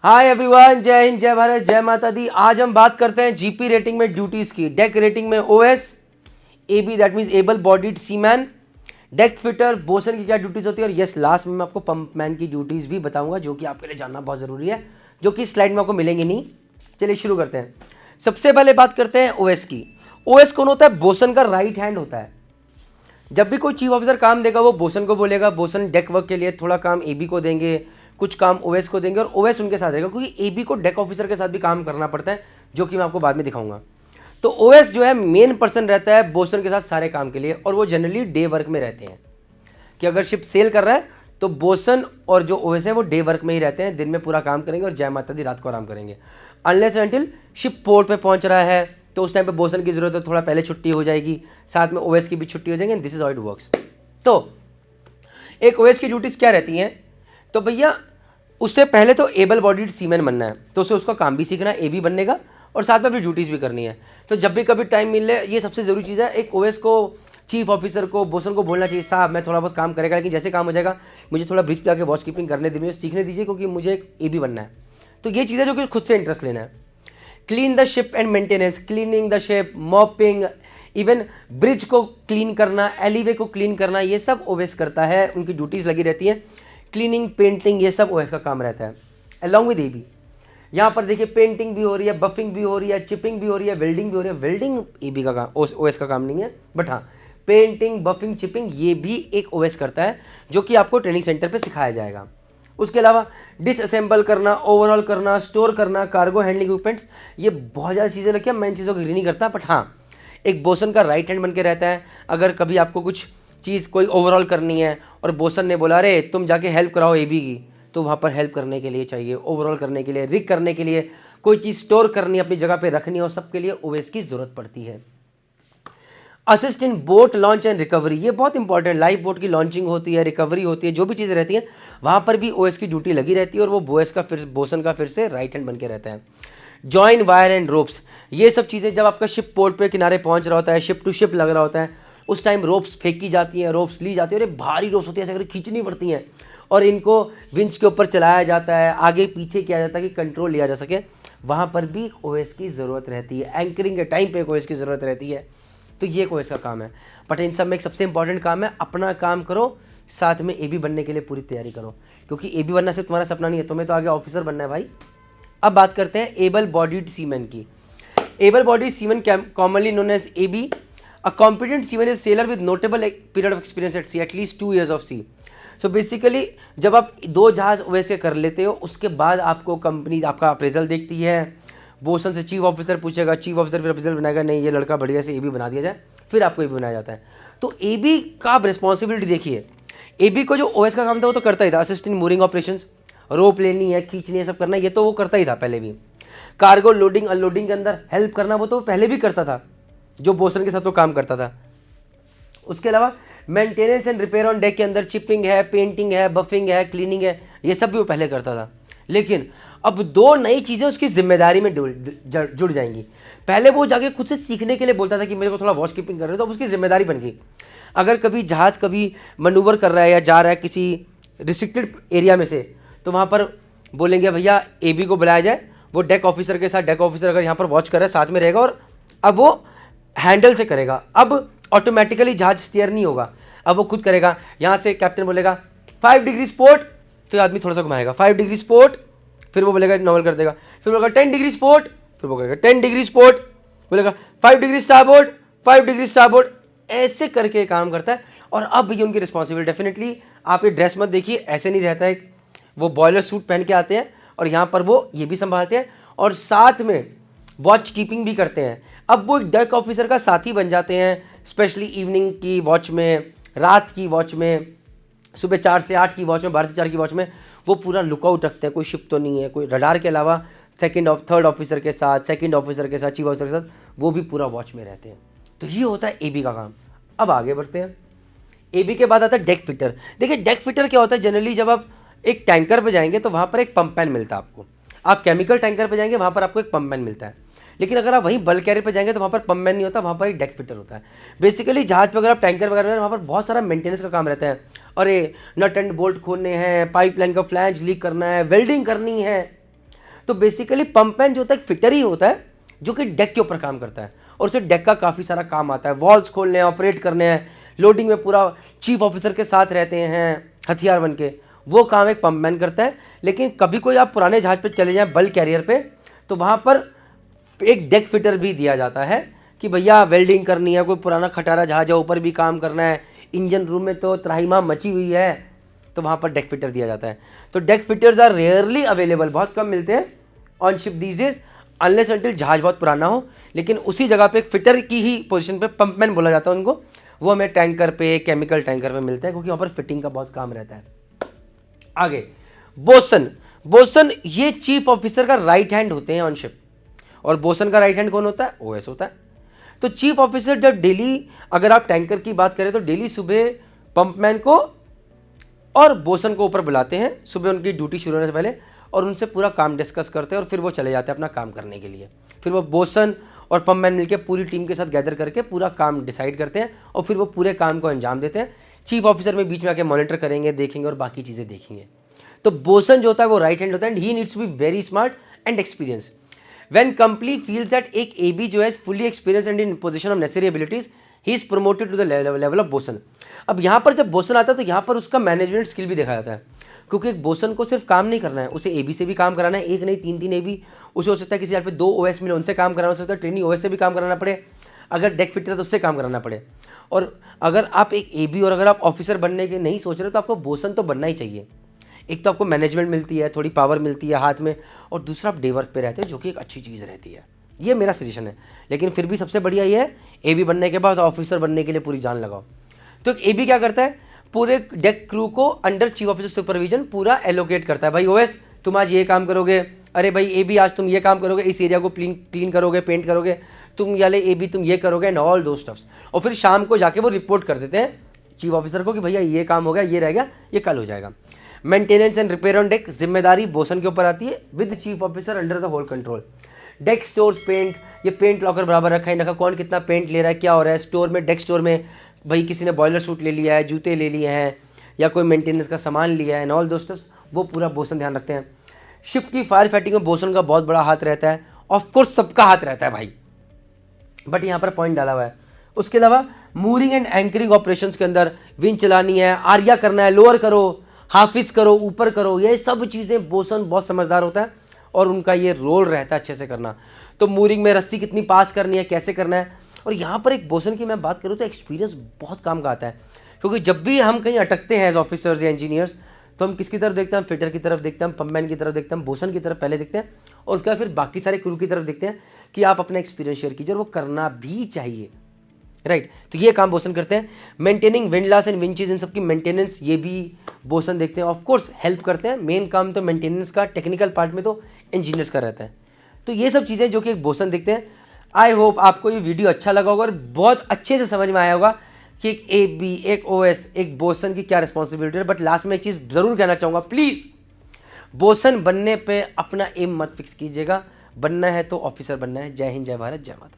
Hi everyone, जय हिंद, जय भारत, जय माता दी। आज हम बात करते हैं जीपी रेटिंग में ड्यूटीज की। डेक रेटिंग में OS, AB that means able bodied seaman, deck fitter, bosun की क्या ड्यूटीज होती है, और यस लास्ट में मैं आपको पंप मैन की ड्यूटीज भी बताऊंगा जो कि आपके लिए जानना बहुत जरूरी है, जो कि स्लाइड में आपको मिलेंगे नहीं। चलिए शुरू करते हैं। सबसे पहले बात करते हैं ओएस की। ओएस कौन होता है? बोसन का राइट हैंड होता है। जब भी कोई चीफ ऑफिसर काम देगा वो बोसन को बोलेगा, बोसन डेक वर्क के लिए थोड़ा काम एबी को देंगे, कुछ काम ओएस को देंगे, और ओएस उनके साथ रहेगा, क्योंकि एबी को डेक ऑफिसर के साथ भी काम करना पड़ता है, जो कि मैं आपको बाद में दिखाऊंगा। तो ओएस जो है मेन पर्सन रहता है बोसन के साथ सारे काम के लिए, और वो जनरली डे वर्क में रहते हैं कि अगर शिप सेल कर रहा है तो बोसन और जो ओएस है वो डे वर्क में ही रहते हैं, दिन में पूरा काम करेंगे और जय माता दी रात को आराम करेंगे। अनलेस एंटिल शिप पोर्ट पे पहुंच रहा है तो उस टाइम पे बोसन की जरूरत है, थोड़ा पहले छुट्टी हो जाएगी, साथ में ओएस की भी छुट्टी हो जाएगी। This is how it works. तो एक ओएस की ड्यूटीज क्या रहती हैं? तो भैया उससे पहले तो एबल बॉडीड सीमैन बनना है, तो उसे उसका काम भी सीखना है, एबी बनने का, और साथ में अपनी ड्यूटीज भी करनी है। तो जब भी कभी टाइम मिले, ये सबसे जरूरी चीज़ है, एक ओएस को, चीफ ऑफिसर को, बोसन को बोलना चाहिए, साहब मैं थोड़ा बहुत काम करेगा, लेकिन जैसे काम हो जाएगा मुझे थोड़ा ब्रिज पे आके वॉच कीपिंग करने दीजिए, मुझे सीखने दीजिए, क्योंकि मुझे एक एबी बनना है। तो ये चीज़ है जो कि खुद से इंटरेस्ट लेना है। Clean the ship and maintenance, cleaning the ship, mopping, even bridge को क्लीन करना, एलिवे को क्लीन करना, ये सब ओएस करता है, उनकी ड्यूटीज लगी रहती हैं। क्लीनिंग, पेंटिंग, ये सब ओएस का काम रहता है अलॉन्ग विद एबी। यहाँ पर देखिए पेंटिंग भी हो रही है, बफिंग भी हो रही है, चिपिंग भी हो रही है, वेल्डिंग भी हो रही है। वेल्डिंग एबी का काम, ओएस का काम नहीं है, बट हाँ पेंटिंग, बफिंग, चिपिंग ये भी एक ओएस करता है, जो कि आपको ट्रेनिंग सेंटर पे सिखाया जाएगा। उसके अलावा डिसअसेंबल करना, ओवरऑल करना, स्टोर करना, कार्गो हैंडलिंग इक्विपमेंट्स, ये बहुत ज़्यादा चीज़ें रखी है, मैं इन चीज़ों की नहीं करता, बट हाँ एक बोसन का राइट हैंड बन के रहता है। अगर कभी आपको कुछ चीज़ कोई ओवरऑल करनी है और बोसन ने बोला अरे तुम जाके हेल्प कराओ एबी की, तो वहाँ पर हेल्प करने के लिए चाहिए, ओवरऑल करने के लिए, रिग करने के लिए, कोई चीज़ स्टोर करनी है, अपनी जगह पे रखनी है, और सबके लिए ओएस की ज़रूरत पड़ती है। Assist in boat launch and recovery, ये बहुत इंपॉर्टेंट, लाइफ बोट की लॉन्चिंग होती है, रिकवरी होती है, जो भी चीज़ें रहती हैं वहाँ पर भी ओएस की ड्यूटी लगी रहती है, और वो बोएस का फिर बोसन का फिर से राइट हैंड बन के रहता है। जॉइन वायर एंड रोप्स, ये सब चीज़ें जब आपका शिप पोर्ट पे किनारे पहुँच रहा होता है, शिप टू शिप लग रहा होता है, उस टाइम रोप्स फेंकी जाती हैं, रोप्स ली जाती है, और ये भारी रोप्स होती है, ऐसे करके खींचनी पड़ती हैं, और इनको विंच के ऊपर चलाया जाता है, आगे पीछे किया जाता है कि कंट्रोल लिया जा सके। वहाँ पर भी ओएस की ज़रूरत रहती है, एंकरिंग के टाइम पे ओएस की ज़रूरत रहती है। तो ये ओएस का काम है। बट इन सब में एक सबसे इंपॉर्टेंट काम है, अपना काम करो, साथ में एबी बनने के लिए पूरी तैयारी करो, क्योंकि एबी बनना सिर्फ तुम्हारा सपना नहीं है, तुम्हें तो आगे ऑफिसर बनना है भाई। अब बात करते हैं एबल बॉडीड सीमैन की। Able bodied seaman commonly known as AB, a competent seaman is sailor with notable period of experience at sea, at least 2 years of sea. So basically जब आप 2 जहाज वैसे कर लेते हो, उसके बाद आपको कंपनी आपका अप्रेजल देखती है, बोसन से चीफ ऑफिसर पूछेगा, चीफ ऑफिसर फिर अप्रेजल बनाएगा, नहीं ये लड़का बढ़िया से एबी बना दिया जाए, फिर आपको एबी बनाया जाता है। तो एबी का आप रिस्पॉन्सिबिलिटी देखिए, एबी को जो ओएस का काम था वो तो करता ही था, असिस्टेंट मूरिंग ऑपरेशंस, रोप लेनी है, खींचनी है, सब करना, ये तो वो करता ही था पहले भी। कार्गो लोडिंग अनलोडिंग के अंदर हेल्प करना, वो तो पहले भी करता था, जो बोसन के साथ वो काम करता था। उसके अलावा maintenance and repair on deck के अंदर चिपिंग है, पेंटिंग है, बफिंग है, क्लीनिंग है, ये सब भी वो पहले करता था। लेकिन अब 2 नई चीज़ें उसकी जिम्मेदारी में जुड़ जाएंगी। पहले वो जाके खुद से सीखने के लिए बोलता था कि मेरे को थोड़ा वॉच कीपिंग कर रहे हो, तो अब उसकी जिम्मेदारी बन गई। अगर कभी जहाज़ कभी मनूवर कर रहा है या जा रहा है किसी रिस्ट्रिक्टेड एरिया में से, तो वहाँ पर बोलेंगे भैया एबी को बुलाया जाए, वो डेक ऑफिसर के साथ, डेक ऑफिसर अगर यहाँ पर वॉच कर रहा है साथ में रहेगा, और अब वो हैंडल से करेगा। अब ऑटोमेटिकली जहाज स्टीयर नहीं होगा, अब वो खुद करेगा। यहाँ से कैप्टन बोलेगा 5 डिग्री स्पोर्ट, तो आदमी थोड़ा सा घुमाएगा, 5 डिग्री स्पोर्ट, फिर वो बोलेगा नॉर्मल कर देगा, फिर बोलेगा 10 डिग्री स्पोर्ट, फिर वो करेगा 10 डिग्री स्पोर्ट, बोलेगा 5 डिग्री स्टारबोर्ड, 5 डिग्री स्टारबोर्ड, ऐसे करके काम करता है। और अब ये उनकी रिस्पॉन्सिबिलिटी। डेफिनेटली आप ये ड्रेस मत देखिए, ऐसे नहीं रहता है, वो बॉयलर सूट पहन के आते हैं और यहाँ पर वो ये भी संभालते हैं और साथ में वॉच कीपिंग भी करते हैं। अब वो एक डेक ऑफिसर का साथी बन जाते हैं, स्पेशली इवनिंग की वॉच में, रात की वॉच में, सुबह 4 से 8 की वॉच में, 12 से 4 की वॉच में वो पूरा लुकआउट रखते हैं, कोई शिप तो नहीं है, कोई रडार के अलावा थर्ड ऑफिसर के साथ, सेकंड ऑफिसर के साथ, चीफ ऑफिसर के साथ, वो भी पूरा वॉच में रहते हैं। तो ये होता है एबी का काम। अब आगे बढ़ते हैं। एबी के बाद आता है डेक फिटर। देखिए डेक फिटर क्या होता है, जनरली जब आप एक टैंकर पे जाएंगे तो वहाँ पर एक पंप मैन मिलता है आपको। आप केमिकल टैंकर पे जाएंगे वहाँ पर आपको एक पंप मैन मिलता है। लेकिन अगर आप वहीं बल्क कैरियर पे जाएंगे तो वहाँ पर पंप मैन नहीं होता, वहाँ पर एक डेक फिटर होता है। बेसिकली जहाज पे अगर आप टैंकर वगैरह वहाँ पर बहुत सारा मेंटेनेंस का काम रहता है। और ये नट एंड बोल्ट खोलने हैं, पाइपलाइन का फ्लैंज लीक करना है, वेल्डिंग करनी है, तो बेसिकली पंपमैन जो होता है एक फिटर ही होता है जो कि डेक के ऊपर काम करता है, और उसे डेक का काफ़ी सारा काम आता है, वॉल्स खोलने हैं, ऑपरेट करने हैं, लोडिंग में पूरा चीफ ऑफिसर के साथ रहते हैं हथियार बन के, वो काम एक पंपमैन करता है। लेकिन कभी कोई आप पुराने जहाज पे चले जाएं बल्क कैरियर पे, तो वहाँ पर एक डेक फिटर भी दिया जाता है कि भैया वेल्डिंग करनी है, कोई पुराना खटारा जहाज है ऊपर भी काम करना है, इंजन रूम में तो त्राहिमाम मची हुई है, तो वहाँ पर डेक फिटर दिया जाता है। तो deck fitters are rarely available, बहुत कम मिलते हैं on ship these days, unless until जहाज बहुत पुराना हो। लेकिन उसी जगह पे एक फिटर की ही पोजीशन पे पंपमैन बोला जाता है उनको, वो हमें टैंकर पे, केमिकल टैंकर पे मिलते हैं, क्योंकि वहाँ पर फिटिंग का बहुत काम रहता है। आगे बोसन, बोसन ये चीफ ऑफिसर का राइट हैंड होते हैं ऑन शिप, और बोसन का राइट हैंड कौन होता है? ओएस होता है। तो चीफ ऑफिसर जब डेली, अगर आप टैंकर की बात करें तो डेली सुबह पंपमैन को और बोसन को ऊपर बुलाते हैं सुबह उनकी ड्यूटी शुरू होने से पहले, और उनसे पूरा काम डिस्कस करते हैं, और फिर वो चले जाते हैं अपना काम करने के लिए। फिर वो बोसन और पंपमैन मिलकर पूरी टीम के साथ गैदर करके पूरा काम डिसाइड करते हैं, और फिर वो पूरे काम को अंजाम देते हैं। चीफ ऑफिसर में बीच में आके मॉनिटर करेंगे, देखेंगे और बाकी चीज़ें देखेंगे। तो बोसन जो होता है वो राइट हैंड होता है, and he needs to be very smart and experience. When company feels that एक एबी जो है fully experience and in position of necessary abilities, he is promoted to the level of bosun. अब यहाँ पर जब boson आता है तो यहाँ पर उसका मैनेजमेंट स्किल भी देखा जाता है, क्योंकि एक बोसन को सिर्फ काम नहीं करना है, उसे एबी से भी काम कराना है, एक नहीं तीन तीन एबी, उसे हो सकता है किसी यहाँ पे 2 ओएस मिले उनसे काम कराना हो सकता है, ट्रेनिंग ओएस से भी काम कराना पड़े, अगर डेक फिटर है तो उससे काम कराना पड़े। और अगर आप एक एबी और अगर आप ऑफिसर बनने के नहीं सोच रहे तो आपको बोसन तो बनना ही चाहिए। एक तो आपको मैनेजमेंट मिलती है, थोड़ी पावर मिलती है हाथ में, और दूसरा आप डे वर्क पे रहते हैं, जो कि एक अच्छी चीज़ रहती है। ये मेरा सजेशन है। लेकिन फिर भी सबसे बढ़िया ये है, एबी बनने के बाद ऑफिसर बनने के लिए पूरी जान लगाओ। तो एक एबी क्या करता है, पूरे डेक क्रू को अंडर चीफ ऑफिसर सुपरविजन पूरा एलोकेट करता है। भाई ओएस तुम आज ये काम करोगे, अरे भाई एबी आज तुम ये काम करोगे, इस एरिया को क्लीन करोगे, पेंट करोगे, तुम याले एबी तुम ये करोगे, एंड ऑल दो स्टफ्स। और फिर शाम को जाके वो रिपोर्ट कर देते हैं चीफ ऑफिसर को कि भैया ये काम हो गया, ये रह गया, ये कल हो जाएगा। Maintenance and repair on deck जिम्मेदारी बोसन के ऊपर आती है, with chief officer under the whole control. Deck stores paint, ये पेंट लॉकर बराबर रखा है ना, कौन कितना पेंट ले रहा है, क्या हो रहा है स्टोर में, डेक स्टोर में भाई किसी ने बॉयलर सूट ले लिया है, जूते ले लिए हैं, या कोई मेंटेनेंस का सामान लिया है, एंड ऑल दोस्तों वो पूरा बोसन ध्यान रखते हैं। शिप की फायर फाइटिंग में बोसन का बहुत बड़ा हाथ रहता है, ऑफकोर्स सबका हाथ रहता है भाई, बट यहाँ पर पॉइंट डाला हुआ है। उसके अलावा मूरिंग एंड एंकरिंग ऑपरेशंस के अंदर विंड चलानी है, आरिया करना है, लोअर करो, हाफिज करो, ऊपर करो, ये सब चीज़ें बोसन बहुत समझदार होता है और उनका ये रोल रहता है अच्छे से करना। तो मूरिंग में रस्सी कितनी पास करनी है, कैसे करना है। और यहाँ पर एक बोसन की मैं बात करूँ तो एक्सपीरियंस बहुत काम का आता है, क्योंकि जब भी हम कहीं अटकते हैं एज ऑफिसर्स या इंजीनियर्स, तो हम किसकी तरफ देखते हैं, हम फिटर की तरफ देखते हैं, हम पंपमैन की तरफ देखते हैं, हम बोसन की तरफ पहले देखते हैं, और उसके बाद फिर बाकी सारे क्रू की तरफ देखते हैं कि आप अपना एक्सपीरियंस शेयर कीजिए, और वो करना भी चाहिए, राइट। तो ये काम बोसन करते हैं। मेंटेनिंग विंडलास एंड विंचेस, इन सबकी मेंटेनेंस ये भी बोसन देखते हैं, ऑफ कोर्स हेल्प करते हैं। मेन काम तो मेंटेनेंस का, टेक्निकल पार्ट में तो इंजीनियर्स का रहता है। तो ये सब चीज़ें जो कि एक बोसन देखते हैं। आई होप आपको ये वीडियो अच्छा लगा होगा और बहुत अच्छे से समझ में आया होगा कि एक एबी, एक ओएस, एक बोसन की क्या रिस्पॉन्सिबिलिटी है। बट लास्ट में एक चीज़ ज़रूर कहना चाहूँगा, प्लीज़ बोसन बनने पे अपना एम मत फिक्स कीजिएगा, बनना है तो ऑफिसर बनना है। जय हिंद, जय भारत, जय माता।